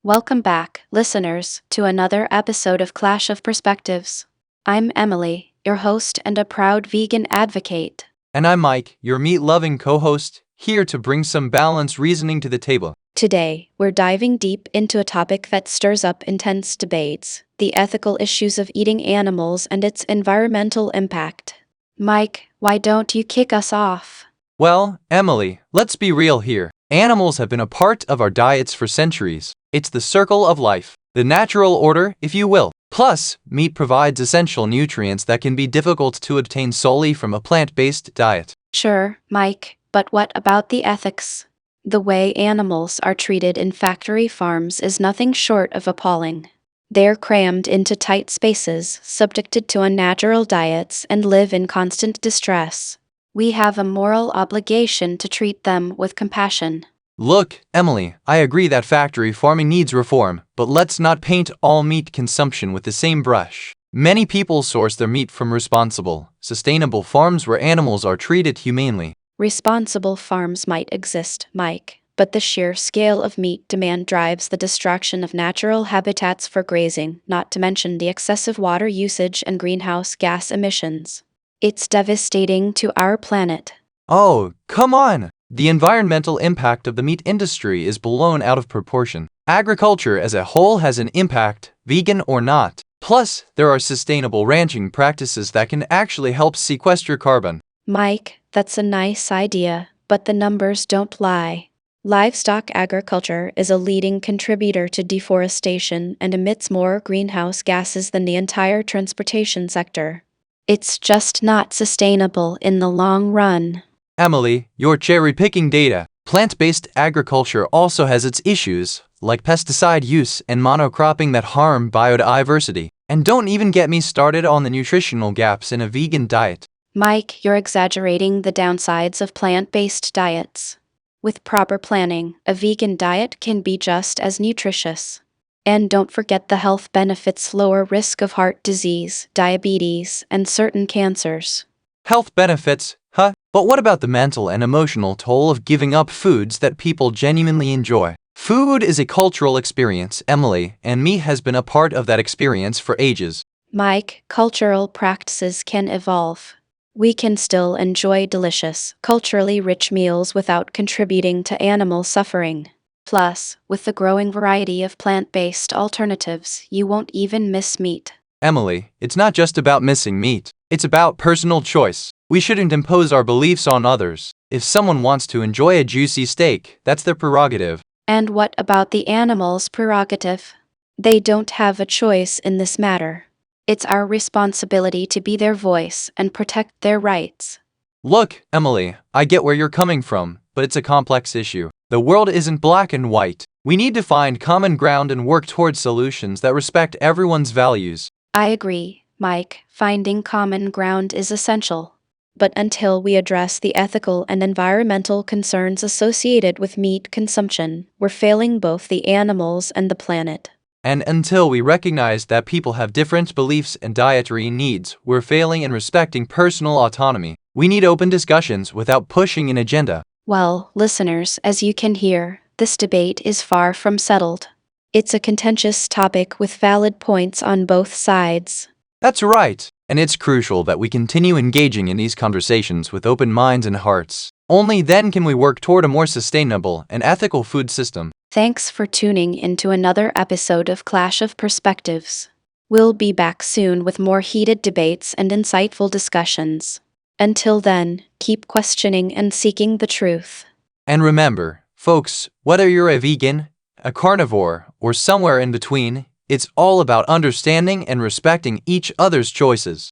Welcome back, listeners, to another episode of Clash of Perspectives. I'm Emily, your host and a proud vegan advocate. And I'm Mike, your meat-loving co-host, here to bring some balanced reasoning to the table. Today, we're diving deep into a topic that stirs up intense debates: the ethical issues of eating animals and its environmental impact. Mike, why don't you kick us off? Well, Emily, let's be real here. Animals have been a part of our diets for centuries. It's the circle of life, the natural order, if you will. Plus, meat provides essential nutrients that can be difficult to obtain solely from a plant-based diet. Sure, Mike, but what about the ethics? The way animals are treated in factory farms is nothing short of appalling. They're crammed into tight spaces, subjected to unnatural diets, and live in constant distress. We have a moral obligation to treat them with compassion. Look, Emily, I agree that factory farming needs reform, but let's not paint all meat consumption with the same brush. Many people source their meat from responsible, sustainable farms where animals are treated humanely. Responsible farms might exist, Mike, but the sheer scale of meat demand drives the destruction of natural habitats for grazing, not to mention the excessive water usage and greenhouse gas emissions. It's devastating to our planet. Oh, come on! The environmental impact of the meat industry is blown out of proportion. Agriculture as a whole has an impact, vegan or not. Plus, there are sustainable ranching practices that can actually help sequester carbon. Mike, that's a nice idea, but the numbers don't lie. Livestock agriculture is a leading contributor to deforestation and emits more greenhouse gases than the entire transportation sector. It's just not sustainable in the long run. Emily, you're cherry-picking data. Plant-based agriculture also has its issues, like pesticide use and monocropping that harm biodiversity. And don't even get me started on the nutritional gaps in a vegan diet. Mike, you're exaggerating the downsides of plant-based diets. With proper planning, a vegan diet can be just as nutritious. And don't forget the health benefits: lower risk of heart disease, diabetes, and certain cancers. Health benefits, huh? But what about the mental and emotional toll of giving up foods that people genuinely enjoy? Food is a cultural experience, Emily, and meat has been a part of that experience for ages. Mike, cultural practices can evolve. We can still enjoy delicious, culturally rich meals without contributing to animal suffering. Plus, with the growing variety of plant-based alternatives, you won't even miss meat. Emily, it's not just about missing meat. It's about personal choice. We shouldn't impose our beliefs on others. If someone wants to enjoy a juicy steak, that's their prerogative. And what about the animal's prerogative? They don't have a choice in this matter. It's our responsibility to be their voice and protect their rights. Look, Emily, I get where you're coming from, but it's a complex issue. The world isn't black and white. We need to find common ground and work towards solutions that respect everyone's values. I agree, Mike. Finding common ground is essential. But until we address the ethical and environmental concerns associated with meat consumption, we're failing both the animals and the planet. And until we recognize that people have different beliefs and dietary needs, we're failing in respecting personal autonomy. We need open discussions without pushing an agenda. Well, listeners, as you can hear, this debate is far from settled. It's a contentious topic with valid points on both sides. That's right, and it's crucial that we continue engaging in these conversations with open minds and hearts. Only then can we work toward a more sustainable and ethical food system. Thanks for tuning into another episode of Clash of Perspectives. We'll be back soon with more heated debates and insightful discussions. Until then, keep questioning and seeking the truth. And remember, folks, whether you're a vegan, a carnivore, or somewhere in between, it's all about understanding and respecting each other's choices.